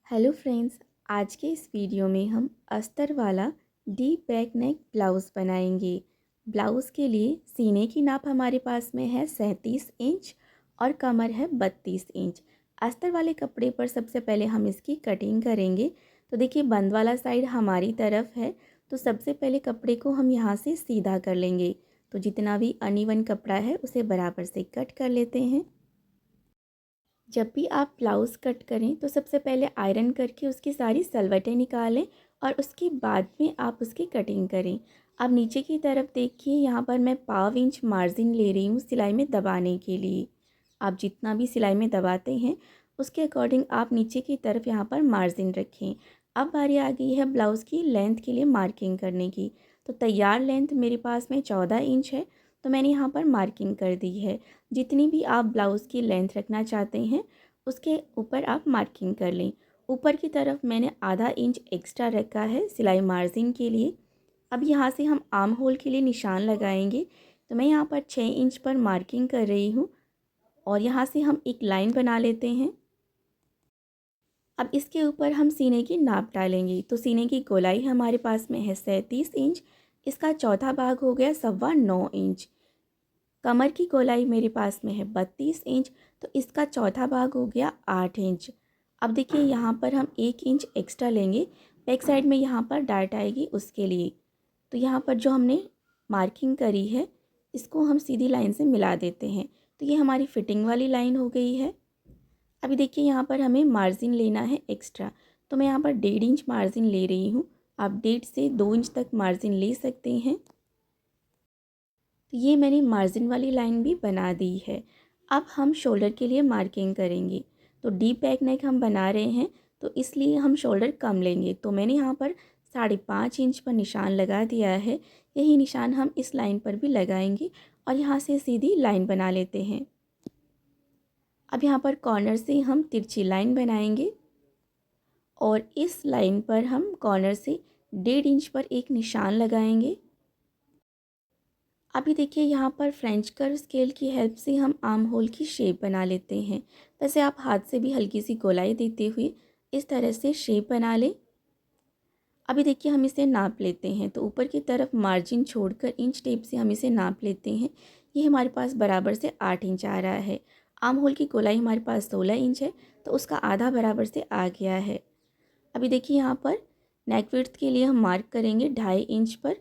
Hello friends, आज के इस वीडियो में हम अस्तर वाला डीप बैक नेक ब्लाउज़ बनाएंगे। ब्लाउज़ के लिए सीने की नाप हमारे पास में है 37 इंच और कमर है 32 इंच। अस्तर वाले कपड़े पर सबसे पहले हम इसकी कटिंग करेंगे। तो देखिए, बंद वाला साइड हमारी तरफ है, तो सबसे पहले कपड़े को हम यहाँ से सीधा कर लेंगे। तो जितना भी अनइवन कपड़ा है उसे बराबर से कट कर लेते हैं। जब भी आप ब्लाउज़ कट करें तो सबसे पहले आयरन करके उसकी सारी सलवटें निकालें और उसके बाद में आप उसकी कटिंग करें। अब नीचे की तरफ देखिए, यहाँ पर मैं 1/2 इंच मार्जिन ले रही हूँ सिलाई में दबाने के लिए। आप जितना भी सिलाई में दबाते हैं उसके अकॉर्डिंग आप नीचे की तरफ यहाँ पर मार्जिन रखें। अब बारी आ गई है ब्लाउज़ की लेंथ के लिए मार्किंग करने की। तो तैयार लेंथ मेरे पास में 14 इंच है, तो मैंने यहाँ पर मार्किंग कर दी है। जितनी भी आप ब्लाउज़ की लेंथ रखना चाहते हैं उसके ऊपर आप मार्किंग कर लें। ऊपर की तरफ मैंने आधा इंच एक्स्ट्रा रखा है सिलाई मार्जिन के लिए। अब यहाँ से हम आर्म होल के लिए निशान लगाएंगे। तो मैं यहाँ पर 6 इंच पर मार्किंग कर रही हूँ और यहाँ से हम एक लाइन बना लेते हैं। अब इसके ऊपर हम सीने की नाप डालेंगे। तो सीने की गोलाई हमारे पास में है 37 इंच, इसका चौथा भाग हो गया 9.25 इंच। कमर की गोलाई मेरे पास में है 32 इंच, तो इसका चौथा भाग हो गया 8 इंच। अब देखिए, यहाँ पर हम 1 इंच एक्स्ट्रा लेंगे, बैक साइड में यहाँ पर डार्ट आएगी उसके लिए। तो यहाँ पर जो हमने मार्किंग करी है इसको हम सीधी लाइन से मिला देते हैं। तो ये हमारी फिटिंग वाली लाइन हो गई है। अभी देखिए, यहाँ पर हमें मार्जिन लेना है एक्स्ट्रा। तो मैं यहाँ पर 1.5 इंच मार्जिन ले रही हूँ। आप 1.5 से 2 इंच तक मार्जिन ले सकते हैं। तो ये मैंने मार्जिन वाली लाइन भी बना दी है। अब हम शोल्डर के लिए मार्किंग करेंगे। तो डीप बैक नेक हम बना रहे हैं, तो इसलिए हम शोल्डर कम लेंगे। तो मैंने यहाँ पर 5.5 इंच पर निशान लगा दिया है। यही निशान हम इस लाइन पर भी लगाएंगे और यहाँ से सीधी लाइन बना लेते हैं। अब यहाँ पर कॉर्नर से हम तिरछी लाइन बनाएंगे और इस लाइन पर हम कॉर्नर से 1.5 इंच पर एक निशान लगाएंगे। अभी देखिए, यहाँ पर फ्रेंच कर्व स्केल की हेल्प से हम आर्म होल की शेप बना लेते हैं। वैसे आप हाथ से भी हल्की सी गोलाई देते हुए इस तरह से शेप बना लें। अभी देखिए, हम इसे नाप लेते हैं। तो ऊपर की तरफ मार्जिन छोड़कर इंच टेप से हम इसे नाप लेते हैं। ये हमारे पास बराबर से 8 इंच आ रहा है। आर्म होल की गोलाई हमारे पास 16 इंच है, तो उसका आधा बराबर से आ गया है। अभी देखिए, यहाँ पर नेक विड्थ के लिए हम मार्क करेंगे 2.5 इंच पर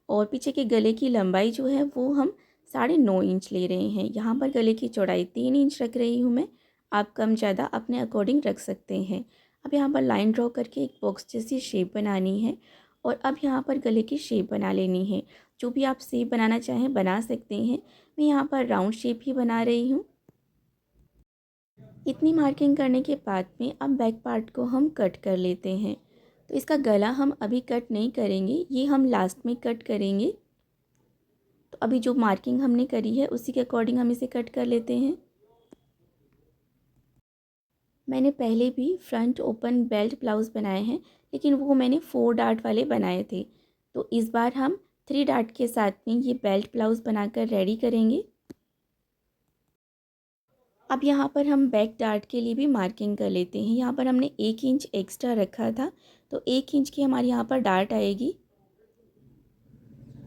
और पीछे के गले की लंबाई जो है वो हम 9.5 इंच ले रहे हैं। यहाँ पर गले की चौड़ाई 3 इंच रख रही हूँ मैं। आप कम ज़्यादा अपने अकॉर्डिंग रख सकते हैं। अब यहाँ पर लाइन ड्रॉ करके एक बॉक्स जैसी शेप बनानी है और अब यहाँ पर गले की शेप बना लेनी है। जो भी आप शेप बनाना चाहें बना सकते हैं। मैं यहाँ पर राउंड शेप ही बना रही हूँ। इतनी मार्किंग करने के बाद में अब बैक पार्ट को हम कट कर लेते हैं। तो इसका गला हम अभी कट नहीं करेंगे, ये हम लास्ट में कट करेंगे। तो अभी जो मार्किंग हमने करी है उसी के अकॉर्डिंग हम इसे कट कर लेते हैं। मैंने पहले भी फ्रंट ओपन बेल्ट ब्लाउज़ बनाए हैं, लेकिन वो मैंने 4 डार्ट वाले बनाए थे। तो इस बार हम 3 डार्ट के साथ में ये बेल्ट ब्लाउज़ बनाकर रेडी करेंगे। अब यहाँ पर हम बैक डार्ट के लिए भी मार्किंग कर लेते हैं। यहाँ पर हमने 1 इंच एक्स्ट्रा रखा था, तो 1 इंच की हमारे यहाँ पर डार्ट आएगी।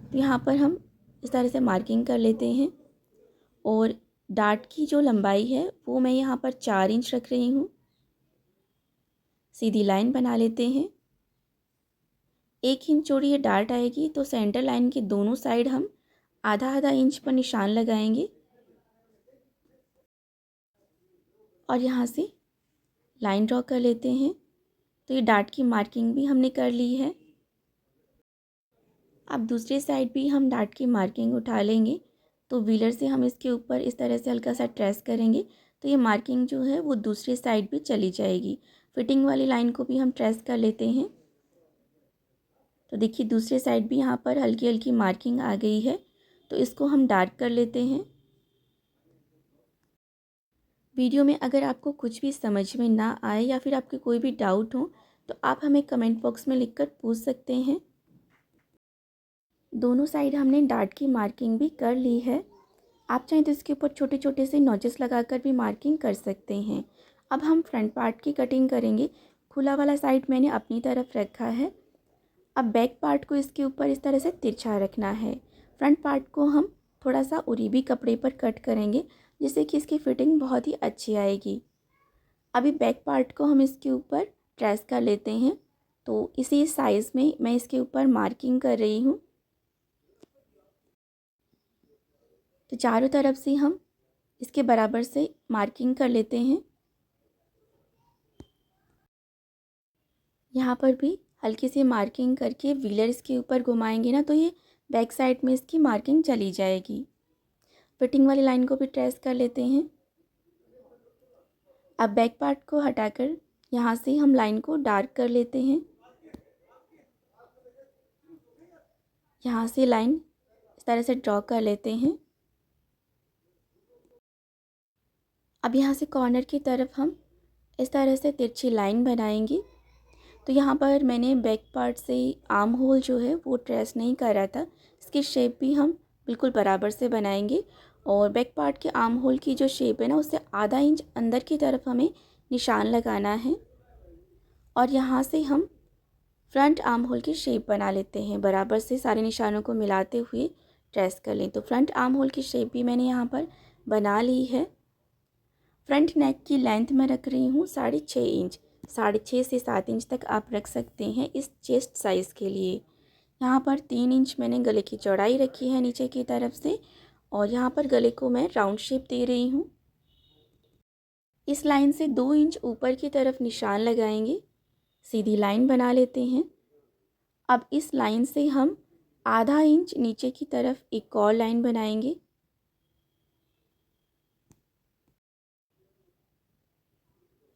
तो यहाँ पर हम इस तरह से मार्किंग कर लेते हैं और डार्ट की जो लंबाई है वो मैं यहाँ पर 4 इंच रख रही हूँ। सीधी लाइन बना लेते हैं। 1 इंच चौड़ी ये डार्ट आएगी, तो सेंटर लाइन के दोनों साइड हम आधा आधा इंच पर निशान लगाएंगे और यहाँ से लाइन ड्रॉ कर लेते हैं। तो ये डार्ट की मार्किंग भी हमने कर ली है। अब दूसरी साइड भी हम डार्ट की मार्किंग उठा लेंगे। तो व्हीलर से हम इसके ऊपर इस तरह से हल्का सा ट्रेस करेंगे, तो ये मार्किंग जो है वो दूसरी साइड भी चली जाएगी। फिटिंग वाली लाइन को भी हम ट्रेस कर लेते हैं। तो देखिए, दूसरी साइड भी यहाँ पर हल्की हल्की मार्किंग आ गई है, तो इसको हम डार्क कर लेते हैं। वीडियो में अगर आपको कुछ भी समझ में ना आए या फिर आपके कोई भी डाउट हो तो आप हमें कमेंट बॉक्स में लिखकर पूछ सकते हैं। दोनों साइड हमने डार्ट की मार्किंग भी कर ली है। आप चाहें तो इसके ऊपर छोटे छोटे से नॉचेस लगाकर भी मार्किंग कर सकते हैं। अब हम फ्रंट पार्ट की कटिंग करेंगे। खुला वाला साइड मैंने अपनी तरफ रखा है। अब बैक पार्ट को इसके ऊपर इस तरह से तिरछा रखना है। फ्रंट पार्ट को हम थोड़ा सा उरीबी कपड़े पर कट करेंगे, जिससे कि इसकी फिटिंग बहुत ही अच्छी आएगी। अभी बैक पार्ट को हम इसके ऊपर ट्रेस कर लेते हैं। तो इसी साइज़ में मैं इसके ऊपर मार्किंग कर रही हूँ। तो चारों तरफ से हम इसके बराबर से मार्किंग कर लेते हैं। यहाँ पर भी हल्की सी मार्किंग करके व्हीलर इसके ऊपर घुमाएंगे ना, तो ये बैक साइड में इसकी मार्किंग चली जाएगी। फिटिंग वाली लाइन को भी ट्रेस कर लेते हैं। अब बैक पार्ट को हटाकर यहाँ से हम लाइन को डार्क कर लेते हैं। यहाँ से लाइन इस तरह से ड्रॉ कर लेते हैं। अब यहाँ से कॉर्नर की तरफ हम इस तरह से तिरछी लाइन बनाएंगे। तो यहाँ पर मैंने बैक पार्ट से आर्म होल जो है वो ट्रेस नहीं करा था। इसकी शेप भी हम बिल्कुल बराबर से बनाएंगे। और बैक पार्ट के आर्म होल की जो शेप है ना, उससे आधा इंच अंदर की तरफ हमें निशान लगाना है। और यहाँ से हम फ्रंट आर्म होल की शेप बना लेते हैं। बराबर से सारे निशानों को मिलाते हुए ट्रेस कर लें। तो फ्रंट आर्म होल की शेप भी मैंने यहाँ पर बना ली है। फ्रंट नेक की लेंथ मैं रख रही हूँ 6.5 इंच। 6.5 से 7 इंच तक आप रख सकते हैं इस चेस्ट साइज़ के लिए। यहाँ पर 3 इंच मैंने गले की चौड़ाई रखी है नीचे की तरफ से, और यहाँ पर गले को मैं राउंड शेप दे रही हूँ। इस लाइन से 2 इंच ऊपर की तरफ निशान लगाएंगे, सीधी लाइन बना लेते हैं। अब इस लाइन से हम आधा इंच नीचे की तरफ एक और लाइन बनाएंगे।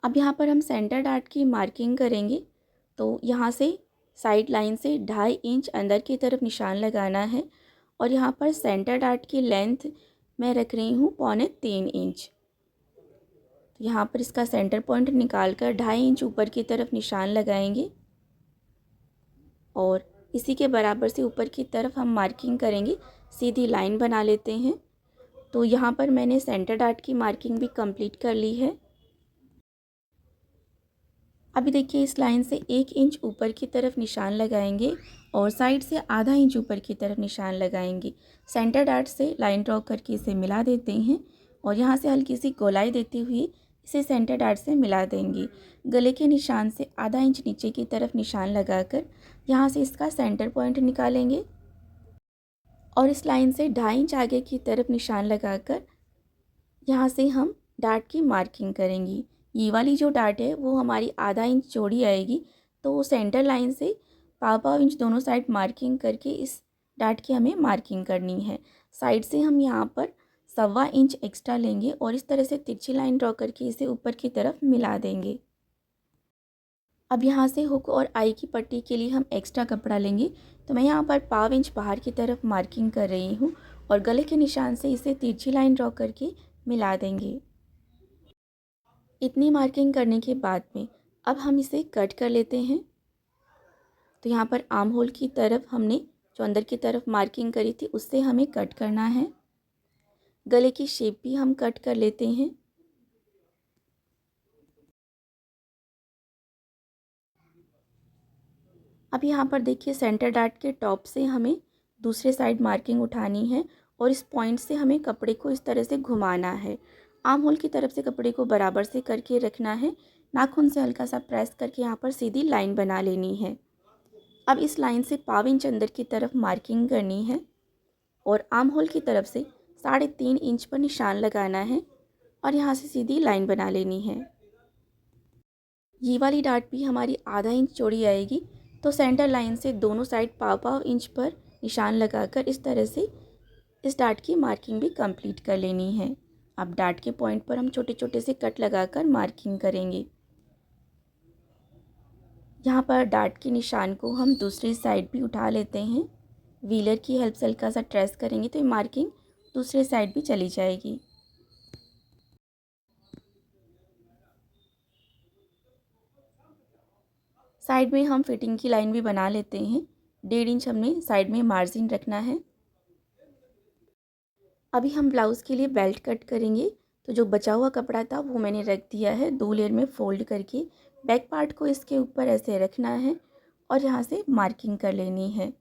अब यहाँ पर हम सेंटर डार्ट की मार्किंग करेंगे। तो यहाँ से साइड लाइन से 2.5 इंच अंदर की तरफ निशान लगाना है। और यहाँ पर सेंटर डार्ट की लेंथ मैं रख रही हूँ 3.25 इंच। तो यहाँ पर इसका सेंटर पॉइंट निकाल कर 2.5 इंच ऊपर की तरफ निशान लगाएंगे, और इसी के बराबर से ऊपर की तरफ हम मार्किंग करेंगे, सीधी लाइन बना लेते हैं। तो यहाँ पर मैंने सेंटर डार्ट की मार्किंग भी कंप्लीट कर ली है। अभी देखिए इस लाइन से 1 इंच ऊपर की तरफ निशान लगाएंगे और साइड से आधा इंच ऊपर की तरफ निशान लगाएंगे। सेंटर डार्ट से लाइन ड्रॉ करके इसे मिला देते हैं, और यहाँ से हल्की सी गोलाई देते हुए इसे सेंटर डार्ट से मिला देंगे। गले के निशान से आधा इंच नीचे की तरफ निशान लगाकर यहाँ से इसका सेंटर पॉइंट निकालेंगे, और इस लाइन से 2.5 इंच आगे की तरफ निशान लगाकर यहाँ से हम डार्ट की मार्किंग करेंगी। ये वाली जो डार्ट है वो हमारी आधा इंच चौड़ी आएगी। तो सेंटर लाइन से 1.5 इंच दोनों साइड मार्किंग करके इस डार्ट की हमें मार्किंग करनी है। साइड से हम यहाँ पर 1.25 इंच एक्स्ट्रा लेंगे और इस तरह से तिरछी लाइन ड्रॉ करके इसे ऊपर की तरफ मिला देंगे। अब यहाँ से हुक और आई की पट्टी के लिए हम एक्स्ट्रा कपड़ा लेंगे। तो मैं यहाँ पर 1.5 इंच बाहर की तरफ मार्किंग कर रही हूँ, और गले के निशान से इसे तिरछी लाइन ड्रॉ करके मिला देंगे। इतनी मार्किंग करने के बाद में अब हम इसे कट कर लेते हैं। तो यहाँ पर आर्म होल की तरफ हमने जो अंदर की तरफ मार्किंग करी थी उससे हमें कट करना है। गले की शेप भी हम कट कर लेते हैं। अब यहाँ पर देखिए सेंटर डार्ट के टॉप से हमें दूसरे साइड मार्किंग उठानी है, और इस पॉइंट से हमें कपड़े को इस तरह से घुमाना है। आर्म होल की तरफ से कपड़े को बराबर से करके रखना है। नाखून से हल्का सा प्रेस करके यहाँ पर सीधी लाइन बना लेनी है। अब इस लाइन से 1.5 इंच अंदर की तरफ मार्किंग करनी है, और आर्म होल की तरफ से 3.5 इंच पर निशान लगाना है, और यहाँ से सीधी लाइन बना लेनी है। ये वाली डार्ट भी हमारी आधा इंच चौड़ी आएगी। तो सेंटर लाइन से दोनों साइड 1.5 इंच पर निशान लगाकर इस तरह से इस डार्ट की मार्किंग भी कंप्लीट कर लेनी है। अब डार्ट के पॉइंट पर हम छोटे छोटे से कट लगाकर मार्किंग करेंगे। यहाँ पर डार्ट के निशान को हम दूसरी साइड भी उठा लेते हैं। व्हीलर की हेल्प से हल्का सा ट्रेस करेंगे तो ये मार्किंग दूसरे साइड भी चली जाएगी। साइड में हम फिटिंग की लाइन भी बना लेते हैं। 1.5 इंच हमने साइड में मार्जिन रखना है। अभी हम ब्लाउज़ के लिए बेल्ट कट करेंगे। तो जो बचा हुआ कपड़ा था वो मैंने रख दिया है 2 लेयर में फ़ोल्ड करके। बैक पार्ट को इसके ऊपर ऐसे रखना है और यहाँ से मार्किंग कर लेनी है।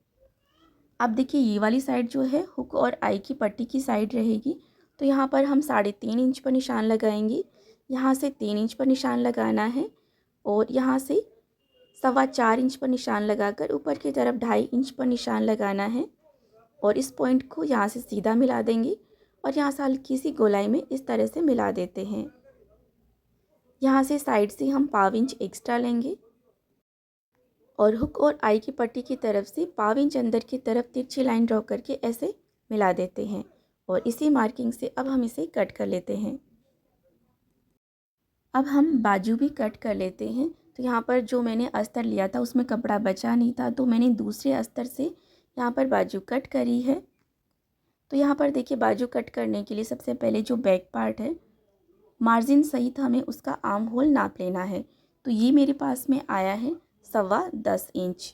अब देखिए ये वाली साइड जो है हुक और आई की पट्टी की साइड रहेगी, तो यहाँ पर हम 3.5 इंच पर निशान लगाएंगे। यहाँ से 3 इंच पर निशान लगाना है और यहाँ से 4.25 इंच पर निशान लगाकर ऊपर की तरफ 2.5 इंच पर निशान लगाना है और इस पॉइंट को यहाँ से सीधा मिला देंगे और यहाँ से हल्की सी गोलाई में इस तरह से मिला देते हैं। यहाँ से साइड से हम 1/2 इंच एक्स्ट्रा लेंगे और हुक और आई की पट्टी की तरफ से 1/2 इंच अंदर की तरफ तिरछी लाइन ड्रॉ करके ऐसे मिला देते हैं और इसी मार्किंग से अब हम इसे कट कर लेते हैं। अब हम बाजू भी कट कर लेते हैं। तो यहाँ पर जो मैंने अस्तर लिया था उसमें कपड़ा बचा नहीं था, तो मैंने दूसरे अस्तर से यहाँ पर बाजू कट करी है। तो यहाँ पर देखिए बाजू कट करने के लिए सबसे पहले जो बैक पार्ट है मार्जिन सहित हमें उसका आर्म होल नाप लेना है। तो ये मेरे पास में आया है 10.25 इंच।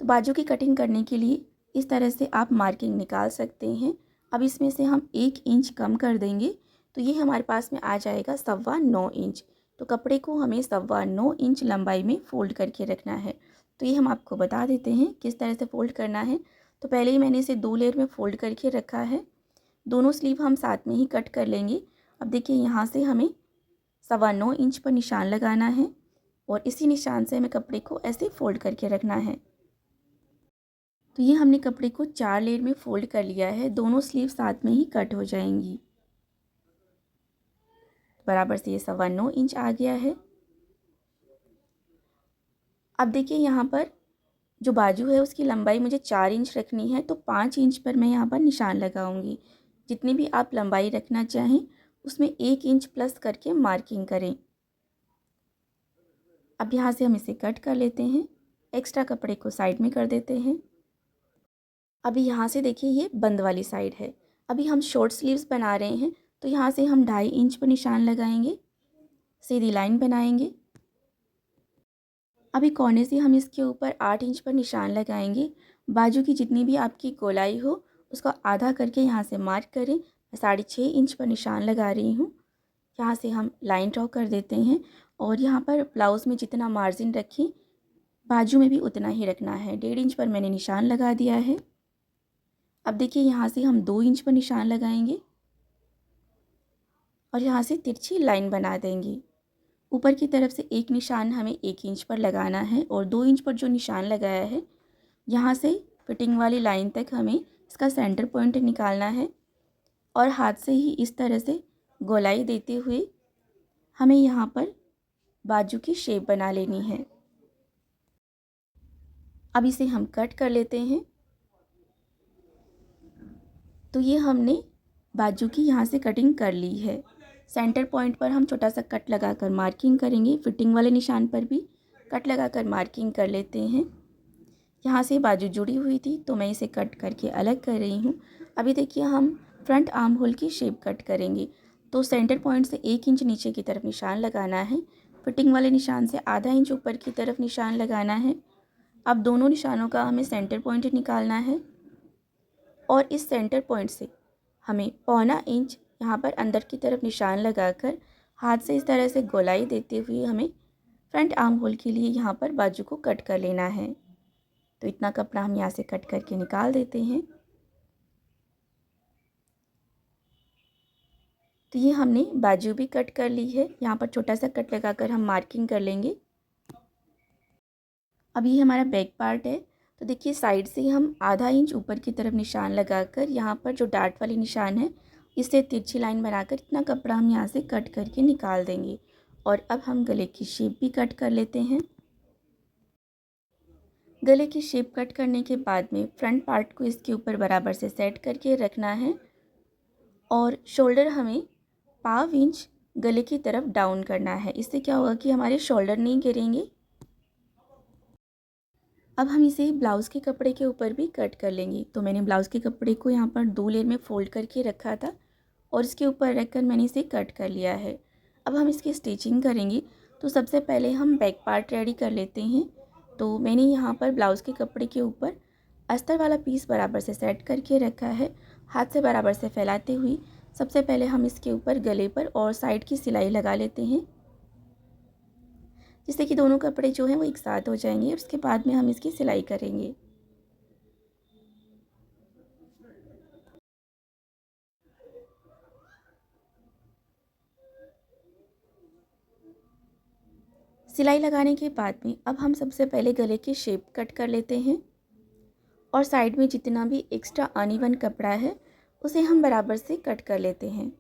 तो बाजू की कटिंग करने के लिए इस तरह से आप मार्किंग निकाल सकते हैं। अब इसमें से हम 1 इंच कम कर देंगे, तो ये हमारे पास में आ जाएगा 9.25 इंच। तो कपड़े को हमें 9.25 इंच लंबाई में फ़ोल्ड करके रखना है। तो ये हम आपको बता देते हैं किस तरह से फ़ोल्ड करना है। तो पहले ही मैंने इसे 2 लेयर में फ़ोल्ड करके रखा है। दोनों स्लीव हम साथ में ही कट कर लेंगे। अब देखिए यहाँ से हमें 9.25 इंच पर निशान लगाना है और इसी निशान से हमें कपड़े को ऐसे फ़ोल्ड करके रखना है। तो ये हमने कपड़े को 4 लेयर में फ़ोल्ड कर लिया है। दोनों स्लीव साथ में ही कट हो जाएंगी। बराबर से ये 9.25 इंच आ गया है। अब देखिए यहाँ पर जो बाजू है उसकी लंबाई मुझे 4 इंच रखनी है, तो 5 इंच पर मैं यहाँ पर निशान लगाऊंगी। जितनी भी आप लंबाई रखना चाहें उसमें 1 इंच प्लस करके मार्किंग करें। अब यहाँ से हम इसे कट कर लेते हैं। एक्स्ट्रा कपड़े को साइड में कर देते हैं। अभी यहाँ से देखिए ये बंद वाली साइड है। अभी हम शॉर्ट स्लीव्स बना रहे हैं, तो यहाँ से हम 2.5 इंच पर निशान लगाएंगे, सीधी लाइन बनाएंगे। अभी कोने से हम इसके ऊपर 8 इंच पर निशान लगाएंगे। बाजू की जितनी भी आपकी गोलाई हो उसका आधा करके यहाँ से मार्क करें। मैं 6.5 इंच पर निशान लगा रही हूँ। यहाँ से हम लाइन ड्रॉ कर देते हैं और यहाँ पर ब्लाउज़ में जितना मार्जिन रखें बाजू में भी उतना ही रखना है। 1.5 इंच पर मैंने निशान लगा दिया है। अब देखिए यहाँ से हम 2 इंच पर निशान लगाएंगे और यहाँ से तिरछी लाइन बना देंगे। ऊपर की तरफ से एक निशान हमें 1 इंच पर लगाना है और 2 इंच पर जो निशान लगाया है यहाँ से फिटिंग वाली लाइन तक हमें इसका सेंटर पॉइंट निकालना है और हाथ से ही इस तरह से गोलाई देते हुए हमें यहाँ पर बाजू की शेप बना लेनी है। अब इसे हम कट कर लेते हैं। तो ये हमने बाजू की यहाँ से कटिंग कर ली है। सेंटर पॉइंट पर हम छोटा सा कट लगाकर मार्किंग करेंगे। फिटिंग वाले निशान पर भी कट लगाकर मार्किंग कर लेते हैं। यहाँ से बाजू जुड़ी हुई थी तो मैं इसे कट करके अलग कर रही हूँ। अभी देखिए हम फ्रंट आर्म होल की शेप कट करेंगे। तो सेंटर पॉइंट से 1 इंच नीचे की तरफ निशान लगाना है। फिटिंग वाले निशान से आधा इंच ऊपर की तरफ निशान लगाना है। अब दोनों निशानों का हमें सेंटर पॉइंट निकालना है और इस सेंटर पॉइंट से हमें 1/4 इंच यहाँ पर अंदर की तरफ निशान लगाकर हाथ से इस तरह से गोलाई देते हुए हमें फ्रंट आर्म होल के लिए यहाँ पर बाजू को कट कर लेना है। तो इतना कपड़ा हम यहाँ से कट करके निकाल देते हैं। तो ये हमने बाजू भी कट कर ली है। यहाँ पर छोटा सा कट लगाकर हम मार्किंग कर लेंगे। अब ये हमारा बैक पार्ट है। तो देखिए साइड से हम आधा इंच ऊपर की तरफ निशान लगाकर यहाँ पर जो डार्ट वाली निशान है इससे तिरछी लाइन बनाकर इतना कपड़ा हम यहाँ से कट करके निकाल देंगे। और अब हम गले की शेप भी कट कर लेते हैं। गले की शेप कट करने के बाद में फ्रंट पार्ट को इसके ऊपर बराबर से सेट करके रखना है और शोल्डर हमें 1/2 इंच गले की तरफ डाउन करना है। इससे क्या होगा कि हमारे शोल्डर नहीं गिरेंगे। अब हम इसे ब्लाउज़ के कपड़े के ऊपर भी कट कर लेंगे। तो मैंने ब्लाउज़ के कपड़े को यहाँ पर 2 लेयर में फ़ोल्ड करके रखा था और इसके ऊपर रखकर मैंने इसे कट कर लिया है। अब हम इसकी स्टिचिंग करेंगे। तो सबसे पहले हम बैक पार्ट रेडी कर लेते हैं। तो मैंने यहाँ पर ब्लाउज़ के कपड़े के ऊपर अस्तर वाला पीस बराबर से सेट करके रखा है। हाथ से बराबर से फैलाते हुए सबसे पहले हम इसके ऊपर गले पर और साइड की सिलाई लगा लेते हैं। जिससे कि दोनों कपड़े जो हैं वो एक साथ हो जाएंगे। उसके बाद में हम इसकी सिलाई करेंगे। सिलाई लगाने के बाद में अब हम सबसे पहले गले की शेप कट कर लेते हैं और साइड में जितना भी एक्स्ट्रा अनइवन कपड़ा है उसे हम बराबर से कट कर लेते हैं।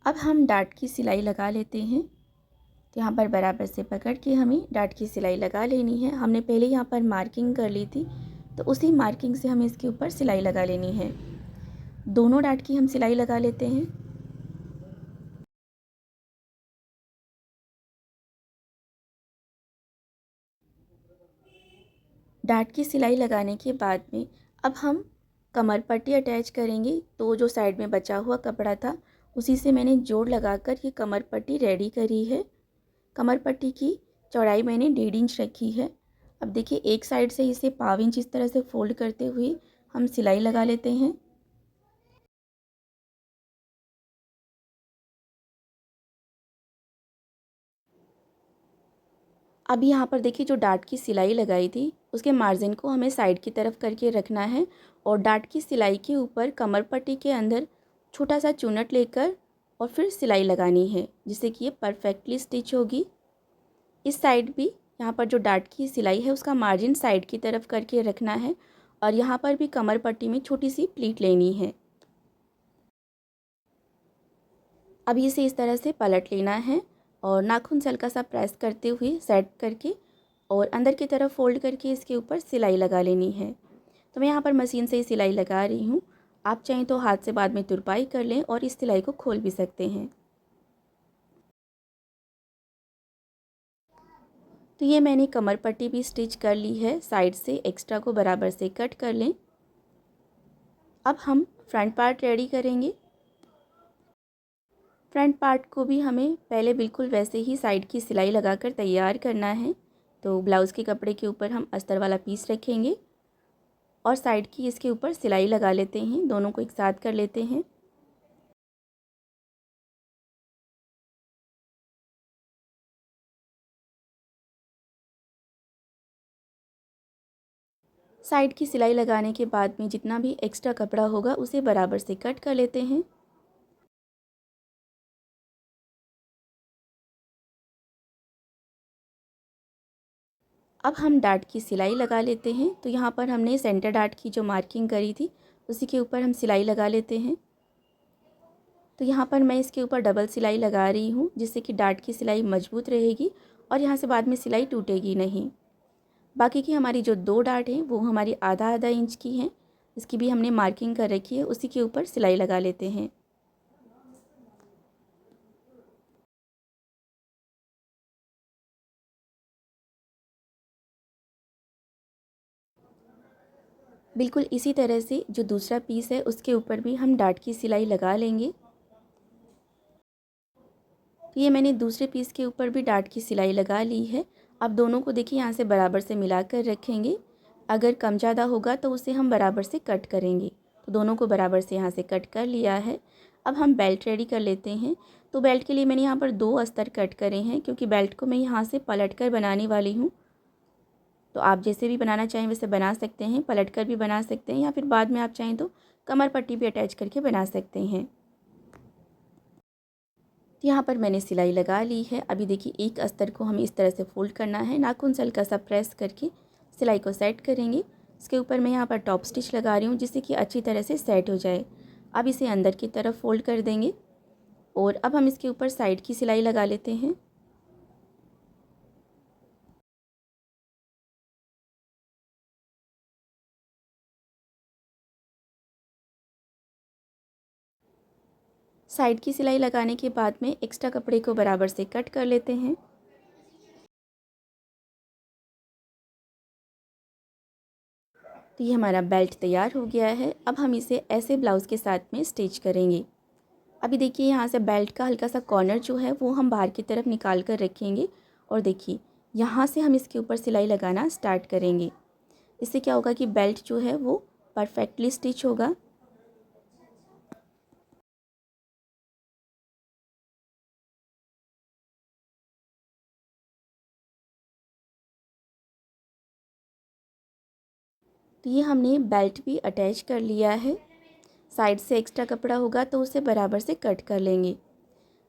अब हम डाट की सिलाई लगा लेते हैं। तो यहाँ पर बराबर से पकड़ के हमें डाट की सिलाई लगा लेनी है। हमने पहले यहाँ पर मार्किंग कर ली थी, तो उसी मार्किंग से हमें इसके ऊपर सिलाई लगा लेनी है। दोनों डाट की हम सिलाई लगा लेते हैं। डाट की सिलाई लगाने के बाद में अब हम कमर पट्टी अटैच करेंगे। तो जो साइड में बचा हुआ कपड़ा था उसी से मैंने जोड़ लगाकर ये कमर पट्टी रेडी करी है। कमर पट्टी की चौड़ाई मैंने 1.5 इंच रखी है। अब देखिए एक साइड से इसे 1/4 इंच इस तरह से फोल्ड करते हुए हम सिलाई लगा लेते हैं। अब यहाँ पर देखिए जो डाट की सिलाई लगाई थी उसके मार्जिन को हमें साइड की तरफ करके रखना है और डाट की सिलाई के ऊपर कमर पट्टी के अंदर छोटा सा चुनट लेकर और फिर सिलाई लगानी है, जिससे कि ये परफेक्टली स्टिच होगी। इस साइड भी यहाँ पर जो डाट की सिलाई है उसका मार्जिन साइड की तरफ करके रखना है और यहाँ पर भी कमर पट्टी में छोटी सी प्लीट लेनी है। अब इसे इस तरह से पलट लेना है और नाखून से हल्का सा प्रेस करते हुए सेट करके और अंदर की तरफ फोल्ड करके इसके ऊपर सिलाई लगा लेनी है। तो मैं यहाँ पर मशीन से ही सिलाई लगा रही हूँ। आप चाहें तो हाथ से बाद में तुरपाई कर लें और इस सिलाई को खोल भी सकते हैं। तो ये मैंने कमर पट्टी भी स्टिच कर ली है। साइड से एक्स्ट्रा को बराबर से कट कर लें। अब हम फ्रंट पार्ट रेडी करेंगे। फ्रंट पार्ट को भी हमें पहले बिल्कुल वैसे ही साइड की सिलाई लगाकर तैयार करना है। तो ब्लाउज़ के कपड़े के ऊपर हम अस्तर वाला पीस रखेंगे और साइड की इसके ऊपर सिलाई लगा लेते हैं। दोनों को एक साथ कर लेते हैं। साइड की सिलाई लगाने के बाद में जितना भी एक्स्ट्रा कपड़ा होगा उसे बराबर से कट कर लेते हैं। अब हम डाट की सिलाई लगा लेते हैं। तो यहाँ पर हमने सेंटर डाट की जो मार्किंग करी थी उसी के ऊपर हम सिलाई लगा लेते हैं। तो यहाँ पर मैं इसके ऊपर डबल सिलाई लगा रही हूँ, जिससे कि डाट की सिलाई मजबूत रहेगी और यहाँ से बाद में सिलाई टूटेगी नहीं। बाकी की हमारी जो 2 डाट हैं वो हमारी आधा आधा इंच की हैं। इसकी भी हमने मार्किंग कर रखी है, उसी के ऊपर सिलाई लगा लेते हैं। बिल्कुल इसी तरह से जो दूसरा पीस है उसके ऊपर भी हम डाट की सिलाई लगा लेंगे। तो ये मैंने दूसरे पीस के ऊपर भी डाट की सिलाई लगा ली है। अब दोनों को देखिए यहाँ से बराबर से मिला कर रखेंगे। अगर कम ज़्यादा होगा तो उसे हम बराबर से कट करेंगे। तो दोनों को बराबर से यहाँ से कट कर लिया है। अब हम बेल्ट रेडी कर लेते हैं। तो बेल्ट के लिए मैंने यहाँ पर 2 अस्तर कट करे हैं, क्योंकि बेल्ट को मैं यहाँ से पलट कर बनाने वाली हूँ। तो आप जैसे भी बनाना चाहें वैसे बना सकते हैं, पलट कर भी बना सकते हैं या फिर बाद में आप चाहें तो कमर पट्टी भी अटैच करके बना सकते हैं। तो यहाँ पर मैंने सिलाई लगा ली है। अभी देखिए एक अस्तर को हमें इस तरह से फोल्ड करना है। नाखून से हल्का सा प्रेस करके सिलाई को सेट करेंगे। इसके ऊपर मैं यहाँ पर टॉप स्टिच लगा रही हूँ, जिससे कि अच्छी तरह से सेट हो जाए। अब इसे अंदर की तरफ फोल्ड कर देंगे और अब हम इसके ऊपर साइड की सिलाई लगा लेते हैं। साइड की सिलाई लगाने के बाद में एक्स्ट्रा कपड़े को बराबर से कट कर लेते हैं। तो ये हमारा बेल्ट तैयार हो गया है। अब हम इसे ऐसे ब्लाउज़ के साथ में स्टिच करेंगे। अभी देखिए यहाँ से बेल्ट का हल्का सा कॉर्नर जो है वो हम बाहर की तरफ निकाल कर रखेंगे और देखिए यहाँ से हम इसके ऊपर सिलाई लगाना स्टार्ट करेंगे। इससे क्या होगा कि बेल्ट जो है वो परफेक्टली स्टिच होगा। तो ये हमने बेल्ट भी अटैच कर लिया है। साइड से एक्स्ट्रा कपड़ा होगा तो उसे बराबर से कट कर लेंगे।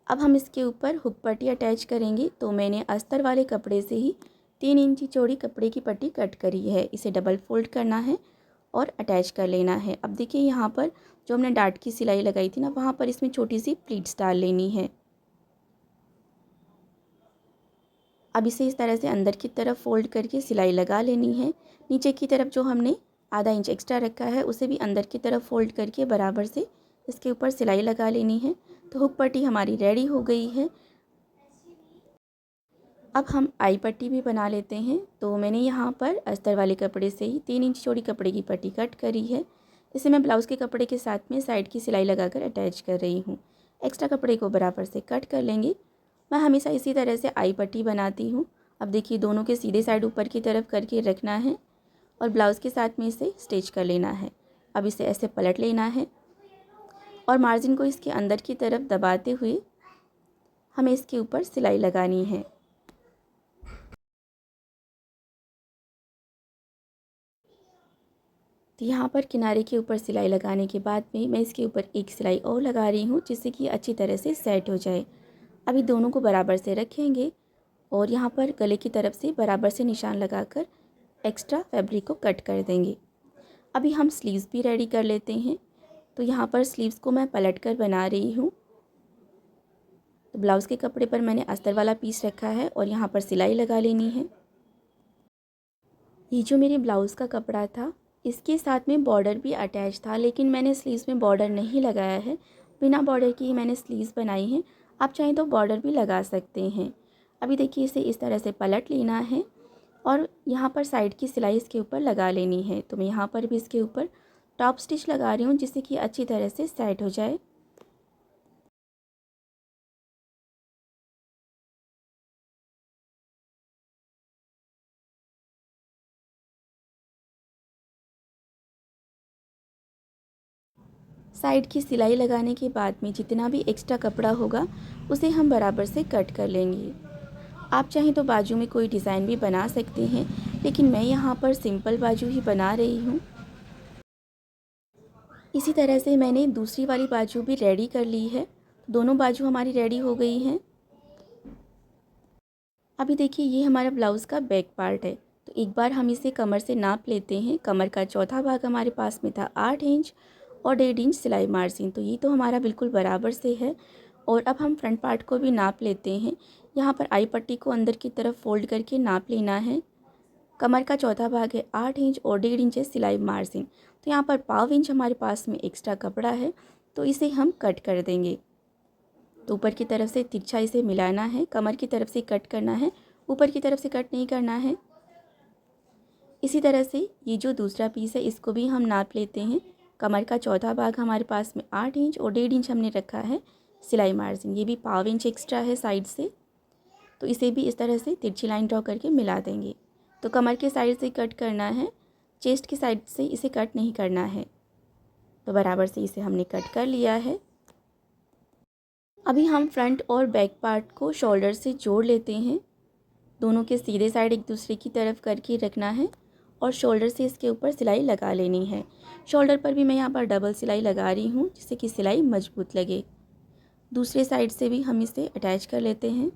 अब हम इसके ऊपर हुक पट्टी अटैच करेंगे। तो मैंने अस्तर वाले कपड़े से ही 3 इंची चौड़ी कपड़े की पट्टी कट करी है। इसे डबल फोल्ड करना है और अटैच कर लेना है। अब देखिए यहाँ पर जो हमने डाट की सिलाई लगाई थी ना, वहाँ पर इसमें छोटी सी प्लीट्स डाल लेनी है। अब इसे इस तरह से अंदर की तरफ फोल्ड करके सिलाई लगा लेनी है। नीचे की तरफ जो हमने आधा इंच एक्स्ट्रा रखा है उसे भी अंदर की तरफ फोल्ड करके बराबर से इसके ऊपर सिलाई लगा लेनी है। तो हुक पट्टी हमारी रेडी हो गई है। अब हम आई पट्टी भी बना लेते हैं। तो मैंने यहाँ पर अस्तर वाले कपड़े से ही 3 इंच चौड़ी कपड़े की पट्टी कट करी है। इसे मैं ब्लाउज़ के कपड़े के साथ में साइड की सिलाई लगाकर अटैच कर रही हूँ। एक्स्ट्रा कपड़े को बराबर से कट कर लेंगे। मैं हमेशा इसी तरह से आई पट्टी बनाती हूँ। अब देखिए दोनों के सीधे साइड ऊपर की तरफ करके रखना है और ब्लाउज़ के साथ में इसे स्टिच कर लेना है। अब इसे ऐसे पलट लेना है और मार्जिन को इसके अंदर की तरफ दबाते हुए हमें इसके ऊपर सिलाई लगानी है। तो यहाँ पर किनारे के ऊपर सिलाई लगाने के बाद में मैं इसके ऊपर एक सिलाई और लगा रही हूँ जिससे कि अच्छी तरह से सेट हो जाए। अभी दोनों को बराबर से रखेंगे और यहाँ पर गले की तरफ से बराबर से निशान लगाकर एक्स्ट्रा फैब्रिक को कट कर देंगे। अभी हम स्लीव्स भी रेडी कर लेते हैं। तो यहाँ पर स्लीव्स को मैं पलट कर बना रही हूँ। तो ब्लाउज़ के कपड़े पर मैंने अस्तर वाला पीस रखा है और यहाँ पर सिलाई लगा लेनी है। ये जो मेरे ब्लाउज़ का कपड़ा था इसके साथ में बॉर्डर भी अटैच था, लेकिन मैंने स्लीव्स में बॉर्डर नहीं लगाया है। बिना बॉर्डर की ही मैंने स्लीव्स बनाई हैं। आप चाहें तो बॉर्डर भी लगा सकते हैं। अभी देखिए इसे इस तरह से पलट लेना है और यहाँ पर साइड की सिलाई इसके ऊपर लगा लेनी है। तो मैं यहाँ पर भी इसके ऊपर टॉप स्टिच लगा रही हूँ जिससे कि अच्छी तरह से सेट हो जाए। साइड की सिलाई लगाने के बाद में जितना भी एक्स्ट्रा कपड़ा होगा उसे हम बराबर से कट कर लेंगे। आप चाहें तो बाजू में कोई डिज़ाइन भी बना सकते हैं, लेकिन मैं यहाँ पर सिंपल बाजू ही बना रही हूँ। इसी तरह से मैंने दूसरी वाली बाजू भी रेडी कर ली है। दोनों बाजू हमारी रेडी हो गई हैं। अभी देखिए ये हमारा ब्लाउज़ का बैक पार्ट है। तो एक बार हम इसे कमर से नाप लेते हैं। कमर का चौथा भाग हमारे पास में था 8 इंच और 1.5 इंच सिलाई मार्जिन। तो ये तो हमारा बिल्कुल बराबर से है। और अब हम फ्रंट पार्ट को भी नाप लेते हैं। यहाँ पर आई पट्टी को अंदर की तरफ फोल्ड करके नाप लेना है। कमर का चौथा भाग है 8 इंच और 1.5 इंच है सिलाई मार्जिन। तो यहाँ पर पाव इंच हमारे पास में एक्स्ट्रा कपड़ा है, तो इसे हम कट कर देंगे। तो ऊपर की तरफ से तिरछा इसे मिलाना है, कमर की तरफ से कट करना है, ऊपर की तरफ से कट नहीं करना है। इसी तरह से ये जो दूसरा पीस है इसको भी हम नाप लेते हैं। कमर का चौथा भाग हमारे पास में 8 इंच और 1.5 इंच हमने रखा है सिलाई मार्जिन। ये भी पाव इंच एक्स्ट्रा है साइड से, तो इसे भी इस तरह से तिरछी लाइन ड्रॉ करके मिला देंगे। तो कमर के साइड से कट करना है, चेस्ट की साइड से इसे कट नहीं करना है। तो बराबर से इसे हमने कट कर लिया है। अभी हम फ्रंट और बैक पार्ट को शोल्डर से जोड़ लेते हैं। दोनों के सीधे साइड एक दूसरे की तरफ करके रखना है और शोल्डर से इसके ऊपर सिलाई लगा लेनी है। शोल्डर पर भी मैं यहाँ पर डबल सिलाई लगा रही हूँ जिससे कि सिलाई मजबूत लगे। दूसरे साइड से भी हम इसे अटैच कर लेते हैं।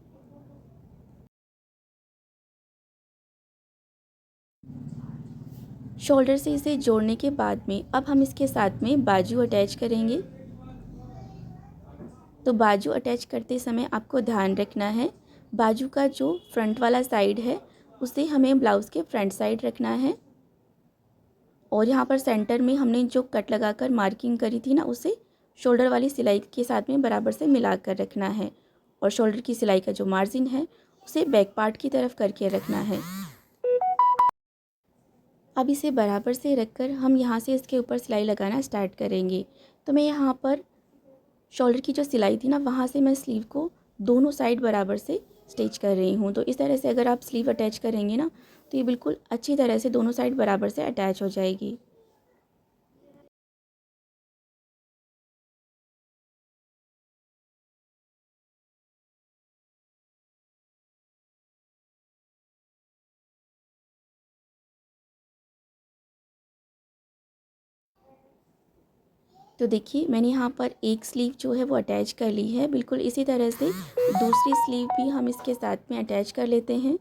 शोल्डर से इसे जोड़ने के बाद में अब हम इसके साथ में बाजू अटैच करेंगे। तो बाजू अटैच करते समय आपको ध्यान रखना है, बाजू का जो फ्रंट वाला साइड है उसे हमें ब्लाउज़ के फ्रंट साइड रखना है और यहाँ पर सेंटर में हमने जो कट लगाकर मार्किंग करी थी ना, उसे शोल्डर वाली सिलाई के साथ में बराबर से मिला कर रखना है और शोल्डर की सिलाई का जो मार्जिन है उसे बैक पार्ट की तरफ करके रखना है। अब इसे बराबर से रखकर हम यहाँ से इसके ऊपर सिलाई लगाना स्टार्ट करेंगे। तो मैं यहाँ पर शोल्डर की जो सिलाई थी ना, वहाँ से मैं स्लीव को दोनों साइड बराबर से स्टिच कर रही हूँ। तो इस तरह से अगर आप स्लीव अटैच करेंगे ना तो ये बिल्कुल अच्छी तरह से दोनों साइड बराबर से अटैच हो जाएगी। तो देखिए मैंने यहाँ पर एक स्लीव जो है वो अटैच कर ली है। बिल्कुल इसी तरह से दूसरी स्लीव भी हम इसके साथ में अटैच कर लेते हैं।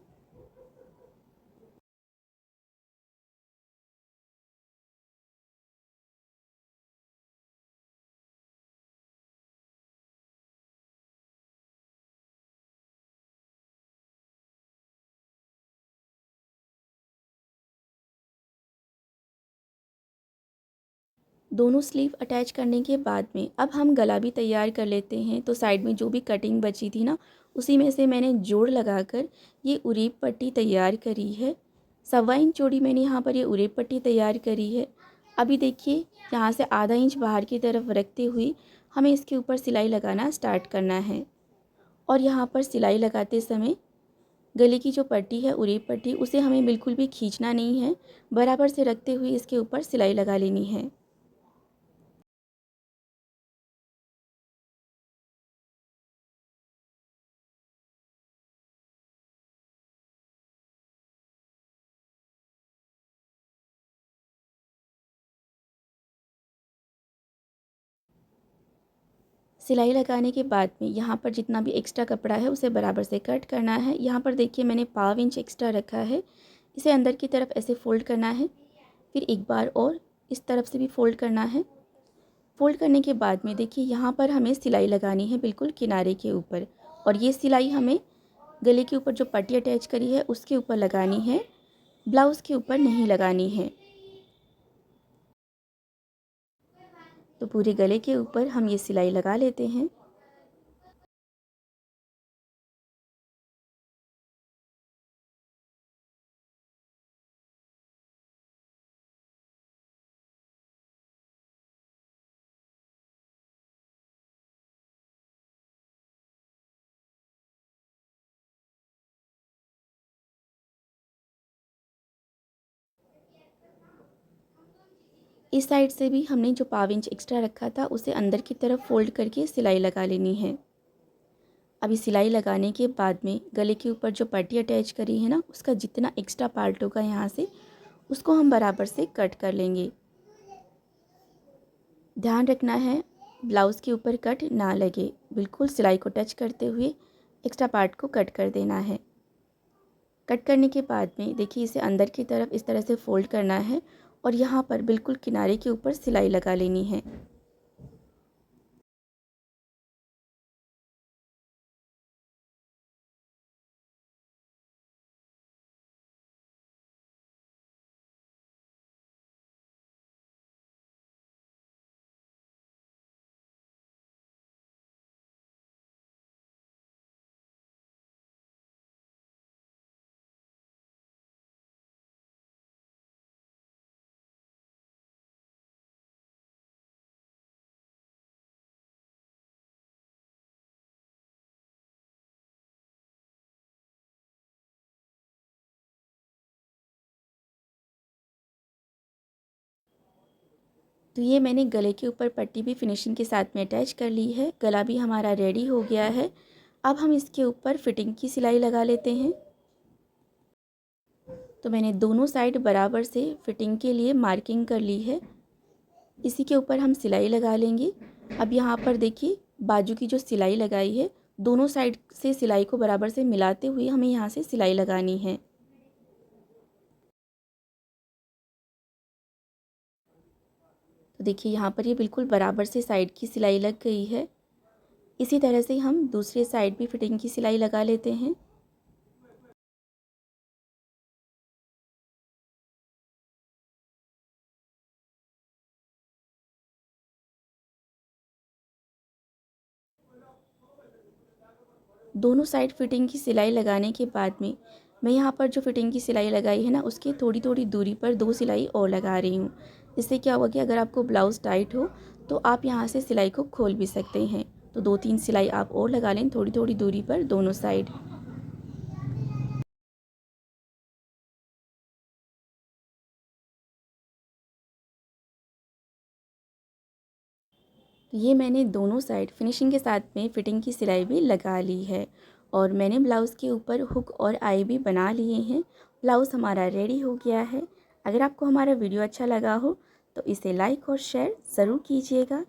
दोनों स्लीव अटैच करने के बाद में अब हम गला भी तैयार कर लेते हैं। तो साइड में जो भी कटिंग बची थी ना उसी में से मैंने जोड़ लगाकर ये उरीप पट्टी तैयार करी है। 1.25 इंच चौड़ी मैंने यहाँ पर ये उरीप पट्टी तैयार करी है। अभी देखिए यहाँ से आधा इंच बाहर की तरफ रखते हुए हमें इसके ऊपर सिलाई लगाना स्टार्ट करना है। और यहाँ पर सिलाई लगाते समय गले की जो पट्टी है उरीप पट्टी उसे हमें बिल्कुल भी खींचना नहीं है, बराबर से रखते हुए इसके ऊपर सिलाई लगा लेनी है। सिलाई लगाने के बाद में यहाँ पर जितना भी एक्स्ट्रा कपड़ा है उसे बराबर से कट करना है। यहाँ पर देखिए मैंने 1/2 इंच एक्स्ट्रा रखा है, इसे अंदर की तरफ ऐसे फ़ोल्ड करना है। फिर एक बार और इस तरफ से भी फ़ोल्ड करना है। फ़ोल्ड करने के बाद में देखिए यहाँ पर हमें सिलाई लगानी है बिल्कुल किनारे के ऊपर। और ये सिलाई हमें गले के ऊपर जो पट्टी अटैच करी है उसके ऊपर लगानी है, ब्लाउज़ के ऊपर नहीं लगानी है। तो पूरे गले के ऊपर हम ये सिलाई लगा लेते हैं। इस साइड से भी हमने जो 1/2 इंच एक्स्ट्रा रखा था उसे अंदर की तरफ फ़ोल्ड करके सिलाई लगा लेनी है। अभी सिलाई लगाने के बाद में गले के ऊपर जो पट्टी अटैच करी है ना उसका जितना एक्स्ट्रा पार्ट होगा यहाँ से उसको हम बराबर से कट कर लेंगे। ध्यान रखना है ब्लाउज़ के ऊपर कट ना लगे, बिल्कुल सिलाई को टच करते हुए एक्स्ट्रा पार्ट को कट कर देना है। कट करने के बाद में देखिए इसे अंदर की तरफ इस तरह से फ़ोल्ड करना है और यहाँ पर बिल्कुल किनारे के ऊपर सिलाई लगा लेनी है। तो ये मैंने गले के ऊपर पट्टी भी फिनिशिंग के साथ में अटैच कर ली है। गला भी हमारा रेडी हो गया है। अब हम इसके ऊपर फिटिंग की सिलाई लगा लेते हैं। तो मैंने दोनों साइड बराबर से फिटिंग के लिए मार्किंग कर ली है। इसी के ऊपर हम सिलाई लगा लेंगे। अब यहाँ पर देखिए बाजू की जो सिलाई लगाई है दोनों साइड से सिलाई को बराबर से मिलाते हुए हमें यहाँ से सिलाई लगानी है। तो देखिए यहाँ पर ये बिल्कुल बराबर से साइड की सिलाई लग गई है। इसी तरह से हम दूसरे साइड भी फिटिंग की सिलाई लगा लेते हैं। दोनों साइड फिटिंग की सिलाई लगाने के बाद में मैं यहाँ पर जो फिटिंग की सिलाई लगाई है ना उसके थोड़ी थोड़ी दूरी पर 2 सिलाई और लगा रही हूँ। इससे क्या होगा कि अगर आपको ब्लाउज़ टाइट हो तो आप यहाँ से सिलाई को खोल भी सकते हैं। तो 2-3 सिलाई आप और लगा लें थोड़ी थोड़ी दूरी पर दोनों साइड। ये मैंने दोनों साइड फिनिशिंग के साथ में फ़िटिंग की सिलाई भी लगा ली है और मैंने ब्लाउज़ के ऊपर हुक और आई भी बना लिए हैं। ब्लाउज़ हमारा रेडी हो गया है। अगर आपको हमारा वीडियो अच्छा लगा हो तो इसे लाइक और शेयर ज़रूर कीजिएगा।